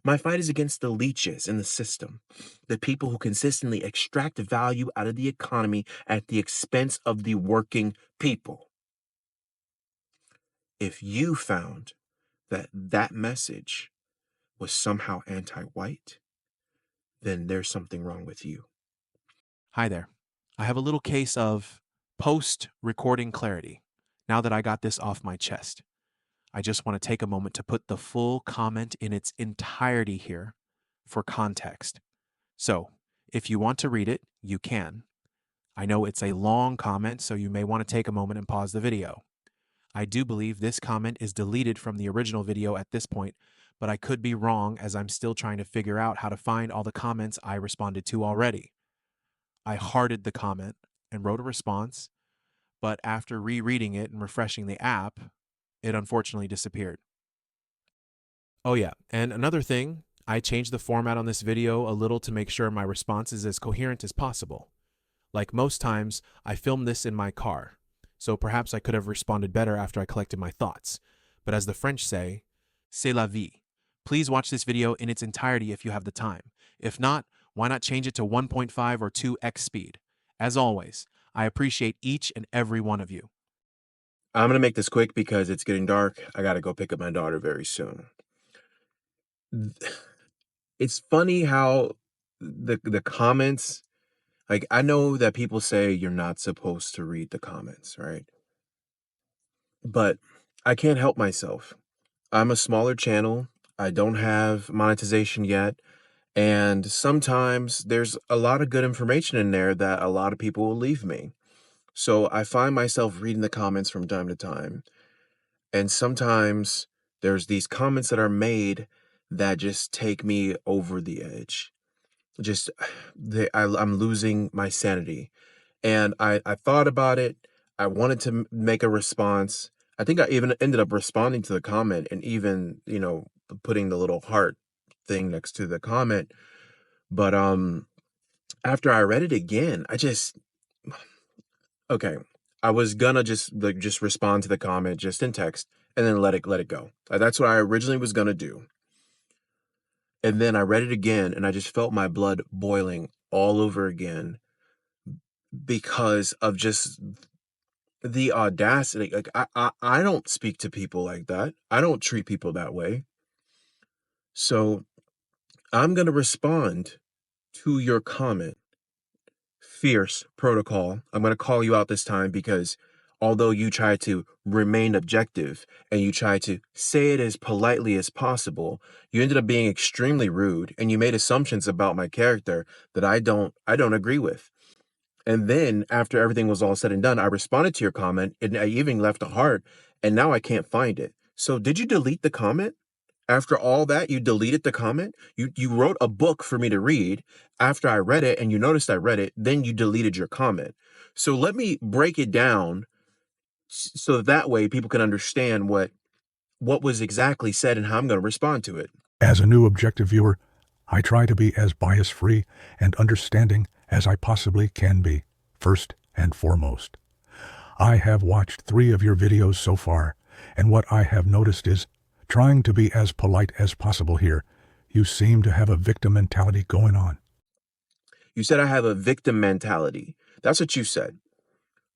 My fight is against the leeches in the system, the people who consistently extract value out of the economy at the expense of the working people. If you found that that message was somehow anti-white, then there's something wrong with you. Hi there. I have a little case of post-recording clarity. Now that I got this off my chest, I just want to take a moment to put the full comment in its entirety here for context. So, if you want to read it, you can. I know it's a long comment, so you may want to take a moment and pause the video. I do believe this comment is deleted from the original video at this point, but I could be wrong as I'm still trying to figure out how to find all the comments I responded to already. I hearted the comment and wrote a response, but after rereading it and refreshing the app, it unfortunately disappeared. Oh yeah, and another thing, I changed the format on this video a little to make sure my response is as coherent as possible. Like most times, I filmed this in my car, so perhaps I could have responded better after I collected my thoughts. But as the French say, c'est la vie. Please watch this video in its entirety if you have the time. If not, why not change it to 1.5 or 2x speed? As always, I appreciate each and every one of you. I'm going to make this quick because it's getting dark. I got to go pick up my daughter very soon. It's funny how the comments, like, I know that people say you're not supposed to read the comments, right? But I can't help myself. I'm a smaller channel. I don't have monetization yet. And sometimes there's a lot of good information in there that a lot of people will leave me. So I find myself reading the comments from time to time. And sometimes there's these comments that are made that just take me over the edge. Just I'm losing my sanity. And I thought about it. I wanted to make a response. I think I even ended up responding to the comment and even, putting the little heart thing next to the comment. But after I read it again, okay. I was gonna just respond to the comment just in text and then let it go. That's what I originally was gonna do. And then I read it again and I just felt my blood boiling all over again because of just the audacity. Like I don't speak to people like that. I don't treat people that way. So I'm gonna respond to your comment. Fierce protocol. I'm going to call you out this time because although you try to remain objective and you try to say it as politely as possible, you ended up being extremely rude and you made assumptions about my character that I don't agree with. And then after everything was all said and done, I responded to your comment and I even left a heart and now I can't find it. So did you delete the comment? After all that, you deleted the comment? You wrote a book for me to read. After I read it and you noticed I read it, then you deleted your comment. So let me break it down so that way people can understand what was exactly said and how I'm going to respond to it. As a new objective viewer, I try to be as bias-free and understanding as I possibly can be, first and foremost. I have watched 3 of your videos so far, and what I have noticed is, trying to be as polite as possible here, you seem to have a victim mentality going on. You said I have a victim mentality. That's what you said.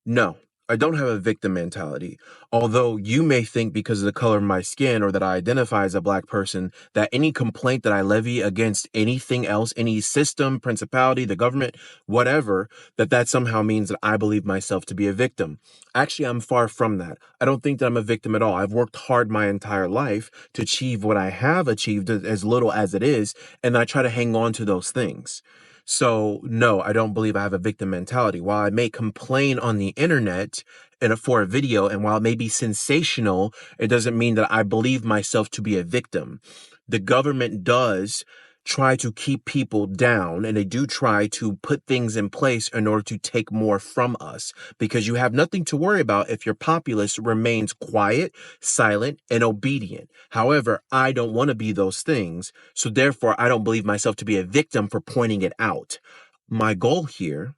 No, I don't have a victim mentality. Although you may think because of the color of my skin or that I identify as a black person, that any complaint that I levy against anything else, any system, principality, the government, whatever, that somehow means that I believe myself to be a victim. Actually, I'm far from that. I don't think that I'm a victim at all. I've worked hard my entire life to achieve what I have achieved, as little as it is, and I try to hang on to those things. So, no, I don't believe I have a victim mentality. While I may complain on the internet for a video, and while it may be sensational, it doesn't mean that I believe myself to be a victim. The government does try to keep people down, and they do try to put things in place in order to take more from us, because you have nothing to worry about if your populace remains quiet, silent, and obedient. However, I don't want to be those things, so therefore I don't believe myself to be a victim for pointing it out. My goal here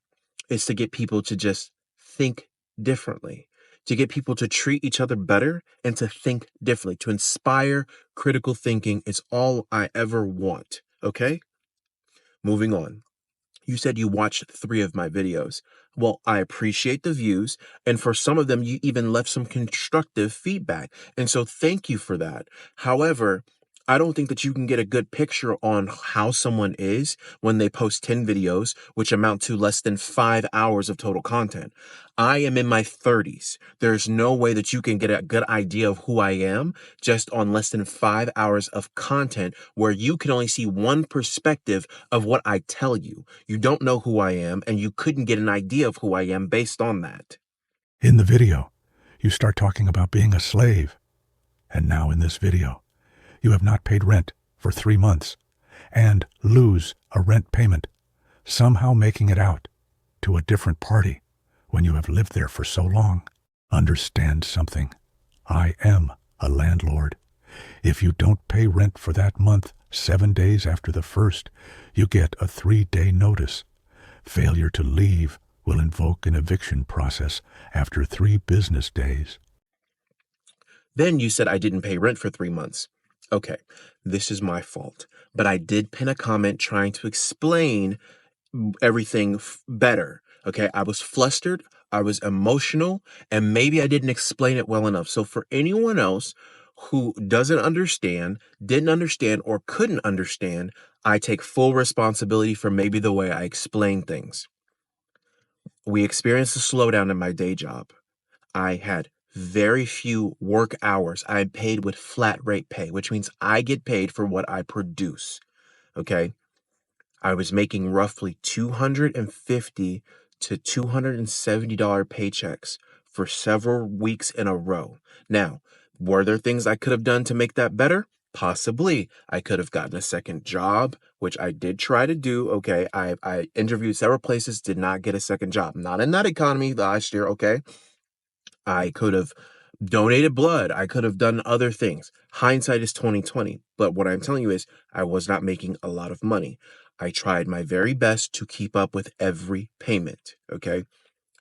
is to get people to just think differently, to get people to treat each other better and to think differently, to inspire critical thinking is all I ever want. Okay? Moving on. You said you watched 3 of my videos. Well, I appreciate the views, and for some of them, you even left some constructive feedback. And so thank you for that. However, I don't think that you can get a good picture on how someone is when they post 10 videos, which amount to less than 5 hours of total content. I am in my 30s. There's no way that you can get a good idea of who I am just on less than 5 hours of content where you can only see one perspective of what I tell you. You don't know who I am, and you couldn't get an idea of who I am based on that. In the video, you start talking about being a slave. And now in this video, you have not paid rent for 3 months and lose a rent payment, somehow making it out to a different party when you have lived there for so long. Understand something. I am a landlord. If you don't pay rent for that month, 7 days after the first, you get a 3-day notice. Failure to leave will invoke an eviction process after 3 business days. Then you said I didn't pay rent for 3 months. Okay, this is my fault, but I did pin a comment trying to explain everything better. Okay, I was flustered, I was emotional, and maybe I didn't explain it well enough. So for anyone else who doesn't understand, didn't understand, or couldn't understand, I take full responsibility for maybe the way I explain things. We experienced a slowdown in my day job. I had very few work hours. I'm paid with flat rate pay, which means I get paid for what I produce. Okay. I was making roughly $250 to $270 paychecks for several weeks in a row. Now, were there things I could have done to make that better? Possibly. I could have gotten a second job, which I did try to do. Okay. I interviewed several places, did not get a second job. Not in that economy last year. Okay. I could have donated blood. I could have done other things. Hindsight is 2020. But what I'm telling you is I was not making a lot of money. I tried my very best to keep up with every payment. Okay.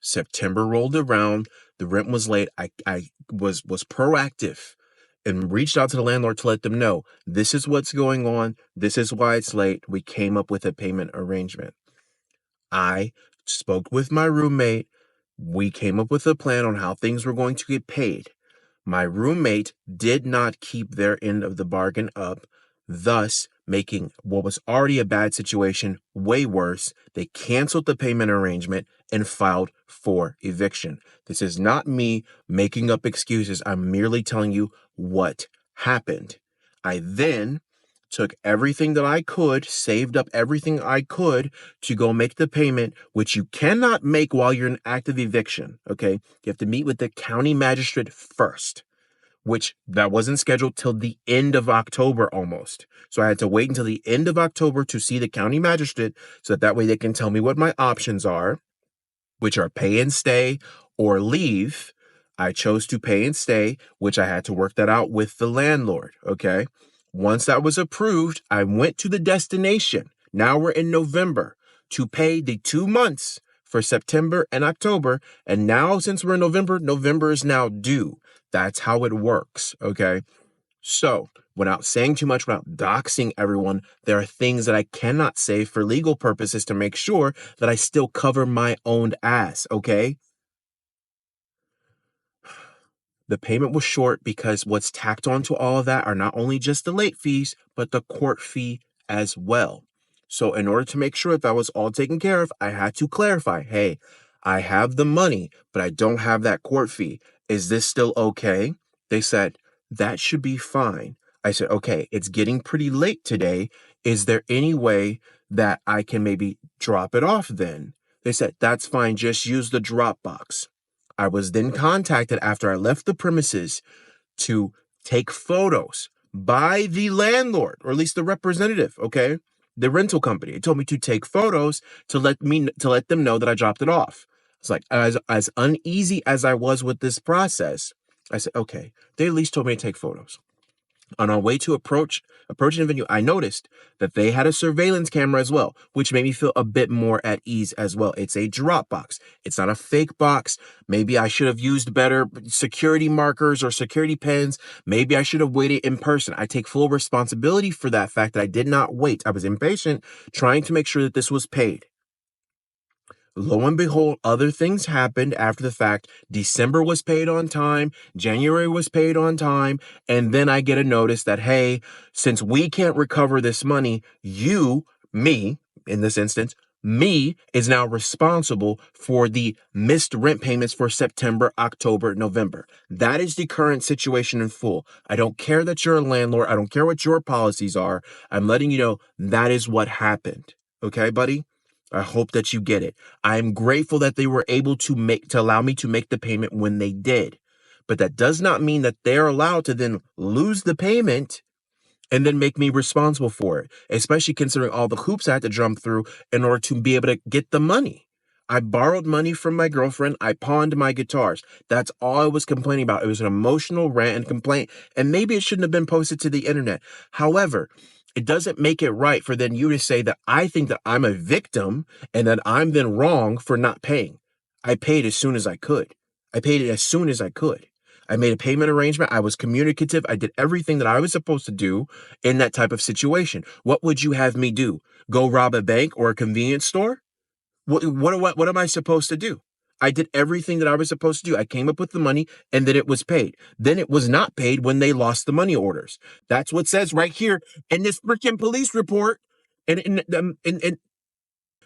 September rolled around. The rent was late. I was proactive and reached out to the landlord to let them know this is what's going on. This is why it's late. We came up with a payment arrangement. I spoke with my roommate. We came up with a plan on how things were going to get paid. My roommate did not keep their end of the bargain up, thus making what was already a bad situation way worse. They canceled the payment arrangement and filed for eviction. This is not me making up excuses. I'm merely telling you what happened. I then took everything that I could, saved up everything I could to go make the payment, which you cannot make while you're in active eviction, okay? You have to meet with the county magistrate first, which that wasn't scheduled till the end of October almost. So I had to wait until the end of October to see the county magistrate so that way they can tell me what my options are, which are pay and stay or leave. I chose to pay and stay, which I had to work that out with the landlord, okay? Once that was approved, I went to the destination. Now we're in November to pay the 2 months for September and October. And now since we're in November, November is now due. That's how it works, okay? So without saying too much, without doxing everyone, there are things that I cannot say for legal purposes to make sure that I still cover my own ass, okay? The payment was short because what's tacked onto all of that are not only just the late fees, but the court fee as well. So in order to make sure that was all taken care of, I had to clarify, hey, I have the money, but I don't have that court fee. Is this still okay? They said, that should be fine. I said, okay, it's getting pretty late today. Is there any way that I can maybe drop it off then? They said, that's fine. Just use the drop box. I was then contacted after I left the premises to take photos by the landlord, or at least the representative, okay? The rental company. It told me to take photos to let them know that I dropped it off. It's like as uneasy as I was with this process, I said, okay, they at least told me to take photos. On our way to approaching the venue, I noticed that they had a surveillance camera as well, which made me feel a bit more at ease as well. It's a drop box. It's not a fake box. Maybe I should have used better security markers or security pens. Maybe I should have waited in person. I take full responsibility for that fact that I did not wait. I was impatient, trying to make sure that this was paid. Lo and behold, other things happened after the fact. December was paid on time. January was paid on time. And then I get a notice that, hey, since we can't recover this money, me, in this instance, me is now responsible for the missed rent payments for September, October, November. That is the current situation in full. I don't care that you're a landlord. I don't care what your policies are. I'm letting you know that is what happened. Okay, buddy? I hope that you get it. I'm grateful that they were able to allow me to make the payment when they did. But that does not mean that they're allowed to then lose the payment and then make me responsible for it, especially considering all the hoops I had to jump through in order to be able to get the money. I borrowed money from my girlfriend. I pawned my guitars. That's all I was complaining about. It was an emotional rant and complaint, and maybe it shouldn't have been posted to the internet. However, it doesn't make it right for then you to say that I think that I'm a victim and that I'm then wrong for not paying. I paid as soon as I could. I paid it as soon as I could. I made a payment arrangement. I was communicative. I did everything that I was supposed to do in that type of situation. What would you have me do? Go rob a bank or a convenience store? What am I supposed to do? I did everything that I was supposed to do. I came up with the money and then it was paid. Then it was not paid when they lost the money orders. That's what says right here in this freaking police report and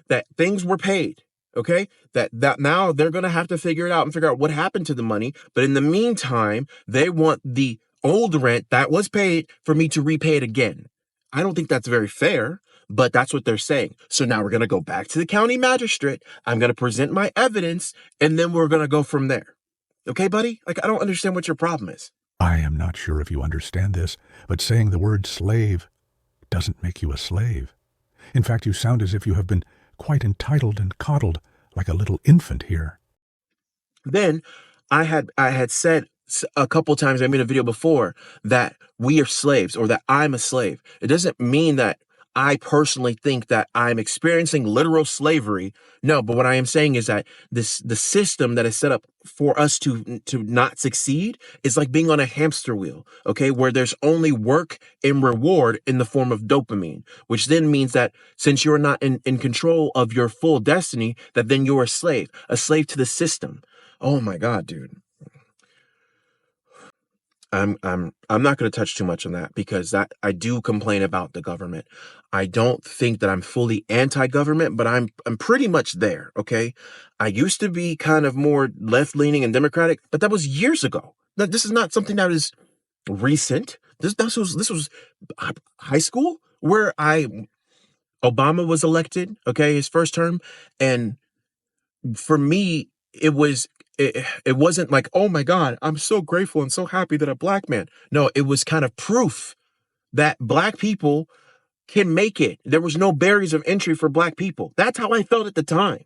that things were paid. Okay, that now they're going to have to figure it out and figure out what happened to the money. But in the meantime, they want the old rent that was paid for me to repay it again. I don't think that's very fair, but that's what they're saying. So now we're going to go back to the county magistrate. I'm going to present my evidence, and then we're going to go from there. Okay, buddy? Like, I don't understand what your problem is. I am not sure if you understand this, but saying the word slave doesn't make you a slave. In fact, you sound as if you have been quite entitled and coddled like a little infant here. Then I had said a couple times, I made a video before, that we are slaves or that I'm a slave. It doesn't mean that I personally think that I'm experiencing literal slavery. No, but what I am saying is that the system that is set up for us to not succeed is like being on a hamster wheel, okay, where there's only work and reward in the form of dopamine, which then means that since you're not in control of your full destiny, that then you're a slave to the system. Oh my God, dude. I'm not going to touch too much on that because that I do complain about the government. I don't think that I'm fully anti-government, but I'm pretty much there. Okay, I used to be kind of more left-leaning and democratic, but that was years ago. This is not something that is recent. This was high school where Obama was elected. Okay, his first term, and for me, it wasn't like, oh my God, I'm so grateful and so happy that a black man. No, it was kind of proof that black people can make it. There was no barriers of entry for black people. That's how I felt at the time.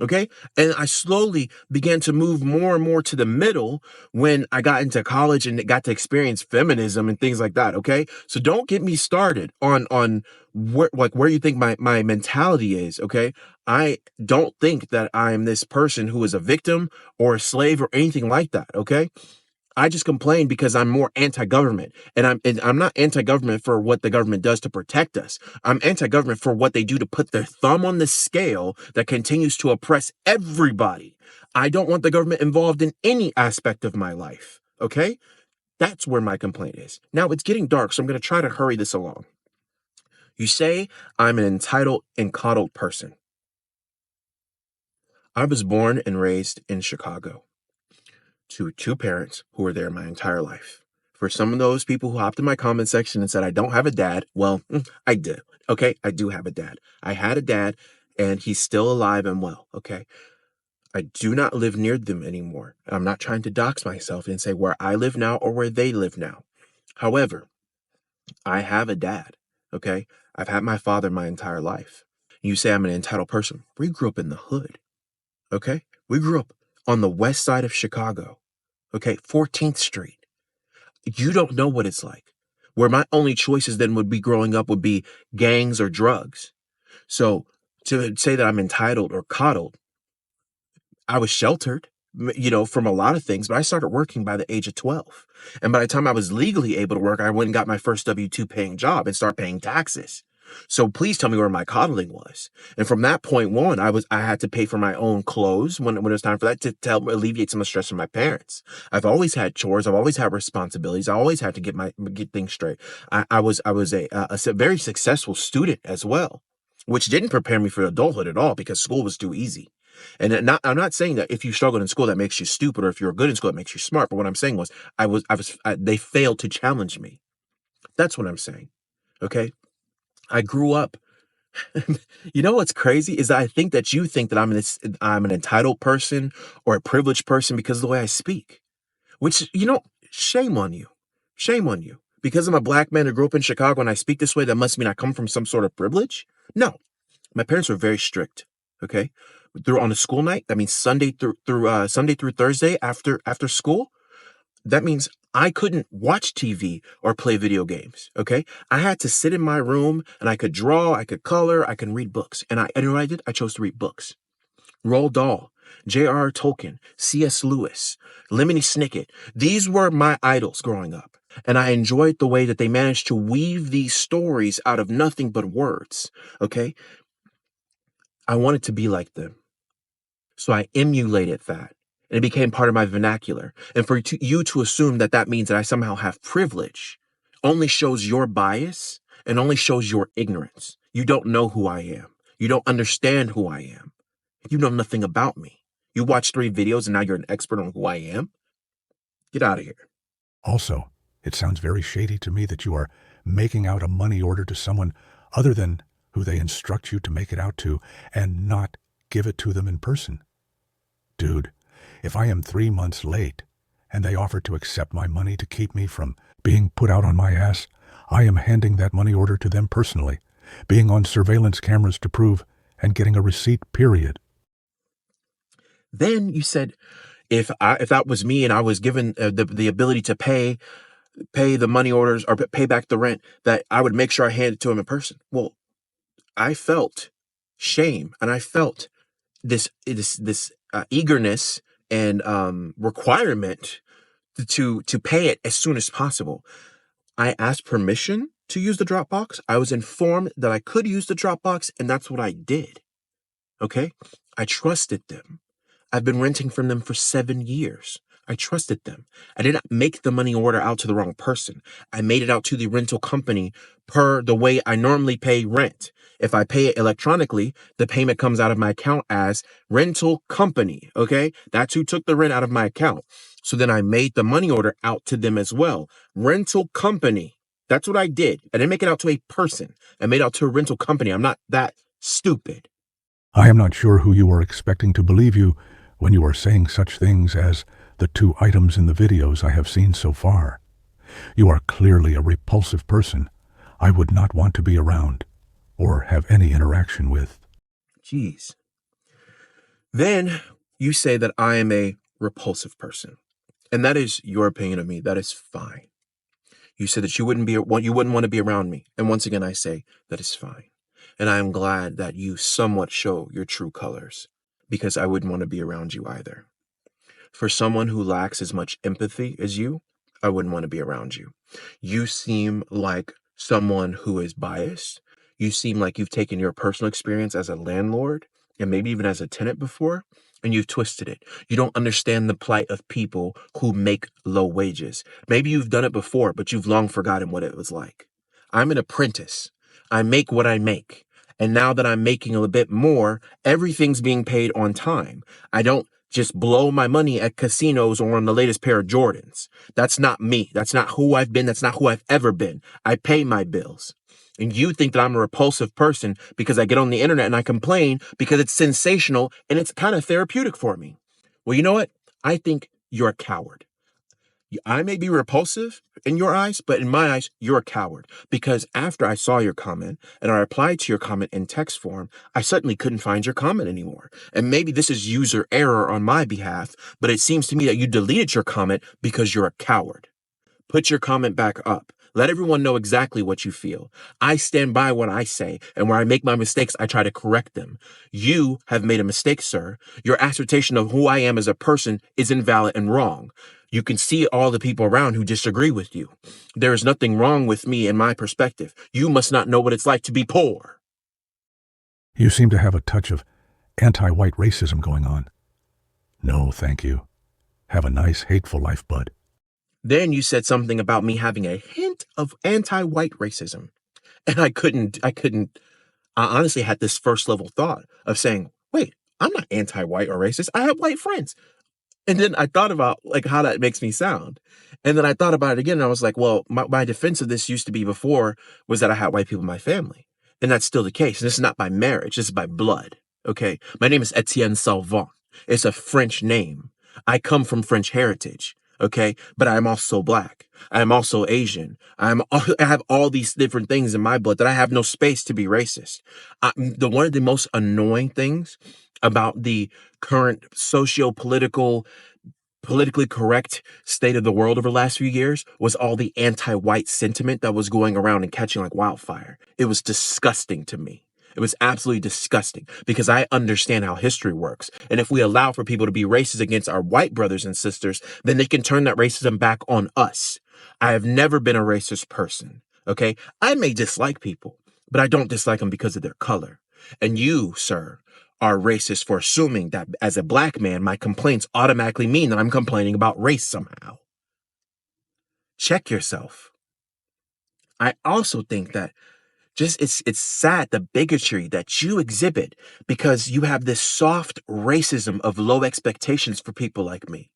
Okay. And I slowly began to move more and more to the middle when I got into college and got to experience feminism and things like that. Okay. So don't get me started on where you think my mentality is. Okay. I don't think that I'm this person who is a victim or a slave or anything like that. Okay. I just complain because I'm more anti-government, and I'm not anti-government for what the government does to protect us. I'm anti-government for what they do to put their thumb on the scale that continues to oppress everybody. I don't want the government involved in any aspect of my life. Okay? That's where my complaint is. Now it's getting dark, so I'm going to try to hurry this along. You say I'm an entitled and coddled person. I was born and raised in Chicago to two parents who were there my entire life. For some of those people who hopped in my comment section and said I don't have a dad, well, I do. Okay, I do have a dad. I had a dad, and he's still alive and well. Okay, I do not live near them anymore. I'm not trying to dox myself and say where I live now or where they live now. However, I have a dad. Okay, I've had my father my entire life. You say I'm an entitled person. We grew up in the hood. Okay, we grew up on the west side of Chicago. Okay, 14th Street. You don't know what it's like. where my only choices then would be growing up would be gangs or drugs. So to say that I'm entitled or coddled, I was sheltered, from a lot of things, but I started working by the age of 12. And by the time I was legally able to work, I went and got my first W-2 paying job and start paying taxes. So please tell me where my coddling was. And from that point on, I had to pay for my own clothes when it was time for that to help alleviate some of the stress from my parents. I've always had chores. I've always had responsibilities. I always had to get things straight. I was a very successful student as well, which didn't prepare me for adulthood at all because school was too easy. And I'm not saying that if you struggled in school, that makes you stupid, or if you're good in school, that makes you smart. But what I'm saying was they failed to challenge me. That's what I'm saying. Okay. I grew up. You know what's crazy is that I think that you think that I'm an entitled person or a privileged person because of the way I speak, which, shame on you. Shame on you. Because I'm a black man who grew up in Chicago and I speak this way, that must mean I come from some sort of privilege? No. My parents were very strict. Okay. Through on a school night, that means Sunday through Thursday after school. That means I couldn't watch TV or play video games. Okay. I had to sit in my room and I could draw, I could color, I can read books. And you know what I did? I chose to read books. Roald Dahl, J.R.R. Tolkien, C.S. Lewis, Lemony Snicket. These were my idols growing up. And I enjoyed the way that they managed to weave these stories out of nothing but words. Okay. I wanted to be like them. So I emulated that. And it became part of my vernacular. And for you to assume that that means that I somehow have privilege only shows your bias and only shows your ignorance. You don't know who I am. You don't understand who I am. You know nothing about me. You watch 3 videos and now you're an expert on who I am? Get out of here. Also, it sounds very shady to me that you are making out a money order to someone other than who they instruct you to make it out to and not give it to them in person. Dude, if I am 3 months late and they offer to accept my money to keep me from being put out on my ass, I am handing that money order to them personally, being on surveillance cameras to prove, and getting a receipt, period. Then you said, if that was me and I was given the ability to pay the money orders or pay back the rent, that I would make sure I hand it to him in person. Well, I felt shame and I felt this eagerness and requirement to pay it as soon as possible. I asked permission to use the Dropbox. I was informed that I could use the Dropbox, and that's what I did. Okay? I trusted them. I've been renting from them for 7 years. I trusted them. I did not make the money order out to the wrong person. I made it out to the rental company per the way I normally pay rent. If I pay it electronically, the payment comes out of my account as rental company. Okay. That's who took the rent out of my account. So then I made the money order out to them as well. Rental company. That's what I did. I didn't make it out to a person. I made it out to a rental company. I'm not that stupid. I am not sure who you are expecting to believe you when you are saying such things as the 2 items in the videos I have seen so far. You are clearly a repulsive person I would not want to be around or have any interaction with. Jeez. Then you say that I am a repulsive person. And that is your opinion of me. That is fine. You said that you wouldn't want to be around me. And once again, I say that is fine. And I am glad that you somewhat show your true colors, because I wouldn't want to be around you either. For someone who lacks as much empathy as you, I wouldn't want to be around you. You seem like someone who is biased. You seem like you've taken your personal experience as a landlord and maybe even as a tenant before, and you've twisted it. You don't understand the plight of people who make low wages. Maybe you've done it before, but you've long forgotten what it was like. I'm an apprentice. I make what I make. And now that I'm making a little bit more, everything's being paid on time. I don't just blow my money at casinos or on the latest pair of Jordans. That's not me. That's not who I've been. That's not who I've ever been. I pay my bills. And you think that I'm a repulsive person because I get on the internet and I complain because it's sensational and it's kind of therapeutic for me. Well, you know what? I think you're a coward. I may be repulsive in your eyes, but in my eyes, you're a coward. Because after I saw your comment and I replied to your comment in text form, I suddenly couldn't find your comment anymore. And maybe this is user error on my behalf, but it seems to me that you deleted your comment because you're a coward. Put your comment back up. Let everyone know exactly what you feel. I stand by what I say, and where I make my mistakes, I try to correct them. You have made a mistake, sir. Your assertion of who I am as a person is invalid and wrong. You can see all the people around who disagree with you. There is nothing wrong with me in my perspective. You must not know what it's like to be poor. You seem to have a touch of anti-white racism going on. No, thank you. Have a nice, hateful life, bud. Then you said something about me having a hint of anti-white racism. And I honestly had this first level thought of saying, wait, I'm not anti-white or racist. I have white friends. And then I thought about like how that makes me sound. And then I thought about it again and I was like, well, my defense of this used to be before was that I had white people in my family. And that's still the case. And this is not by marriage, this is by blood. Okay. My name is Etienne Salvant. It's a French name. I come from French heritage. Okay. But I'm also black. I am also Asian. I have all these different things in my blood that I have no space to be racist. One of the most annoying things about the current politically correct state of the world over the last few years was all the anti-white sentiment that was going around and catching like wildfire. It was disgusting to me. It was absolutely disgusting because I understand how history works. And if we allow for people to be racist against our white brothers and sisters, then they can turn that racism back on us. I have never been a racist person. Okay. I may dislike people, but I don't dislike them because of their color. And you, sir, are racist for assuming that as a black man, my complaints automatically mean that I'm complaining about race somehow. Check yourself. I also think that it's sad the bigotry that you exhibit because you have this soft racism of low expectations for people like me.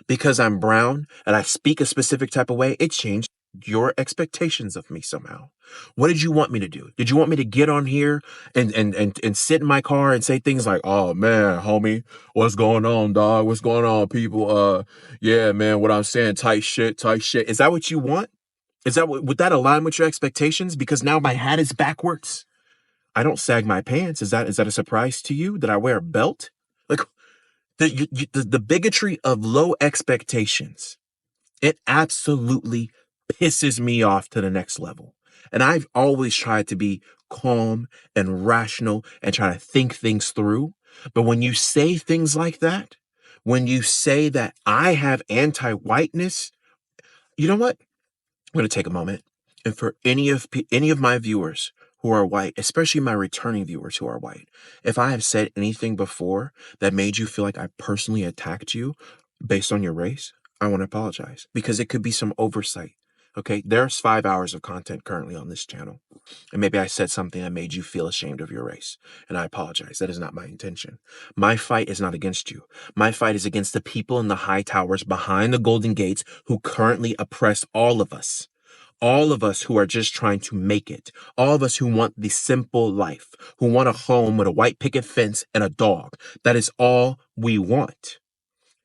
Because I'm brown and I speak a specific type of way, it changed your expectations of me somehow. What did you want me to do? Did you want me to get on here and sit in my car and say things like, oh man, homie, what's going on, dog? What's going on, people? Yeah, man, what I'm saying, tight shit, tight shit. Is that what you want? Would that align with your expectations? Because now my hat is backwards. I don't sag my pants. Is that a surprise to you that I wear a belt? Like the bigotry of low expectations, it absolutely pisses me off to the next level. And I've always tried to be calm and rational and try to think things through. But when you say things like that, when you say that I have anti-whiteness, you know what? I'm going to take a moment. And for any of my viewers who are white, especially my returning viewers who are white, if I have said anything before that made you feel like I personally attacked you based on your race, I want to apologize because it could be some oversight. Okay, there's 5 hours of content currently on this channel. And maybe I said something that made you feel ashamed of your race. And I apologize. That is not my intention. My fight is not against you. My fight is against the people in the high towers behind the golden gates who currently oppress all of us. All of us who are just trying to make it. All of us who want the simple life, who want a home with a white picket fence and a dog. That is all we want.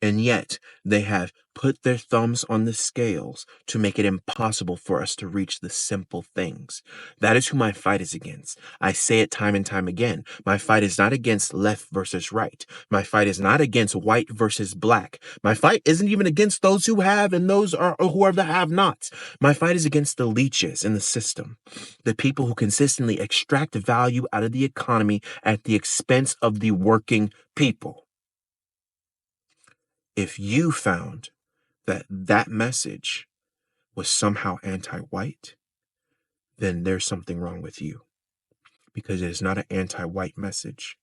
And yet they have put their thumbs on the scales to make it impossible for us to reach the simple things. That is who my fight is against. I say it time and time again. My fight is not against left versus right. My fight is not against white versus black. My fight isn't even against those who have and those who are the have-nots. My fight is against the leeches in the system, the people who consistently extract value out of the economy at the expense of the working people. If you found that message was somehow anti-white, then there's something wrong with you because it is not an anti-white message.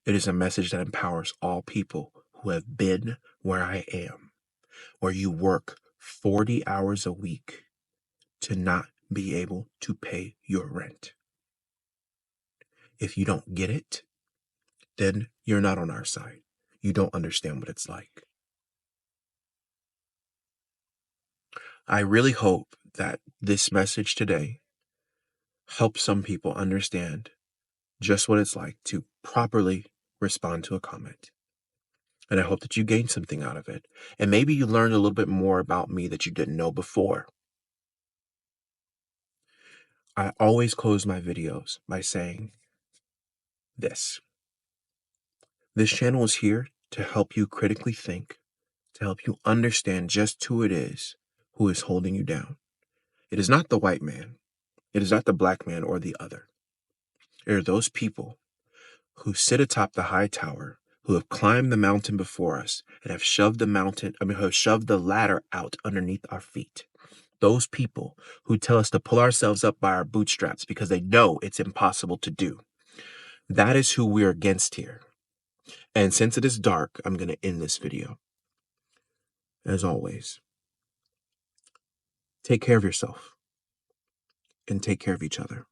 It is a message that empowers all people who have been where I am, where you work 40 hours a week to not be able to pay your rent. If you don't get it, then you're not on our side. You don't understand what it's like. I really hope that this message today helps some people understand just what it's like to properly respond to a comment. And I hope that you gained something out of it. And maybe you learned a little bit more about me that you didn't know before. I always close my videos by saying this. This channel is here to help you critically think, to help you understand just who it is who is holding you down. It is not the white man. It is not the black man or the other. It are those people who sit atop the high tower, who have climbed the mountain before us and have shoved the ladder out underneath our feet. Those people who tell us to pull ourselves up by our bootstraps because they know it's impossible to do. That is who we're against here. And since it is dark, I'm going to end this video. As always, take care of yourself and take care of each other.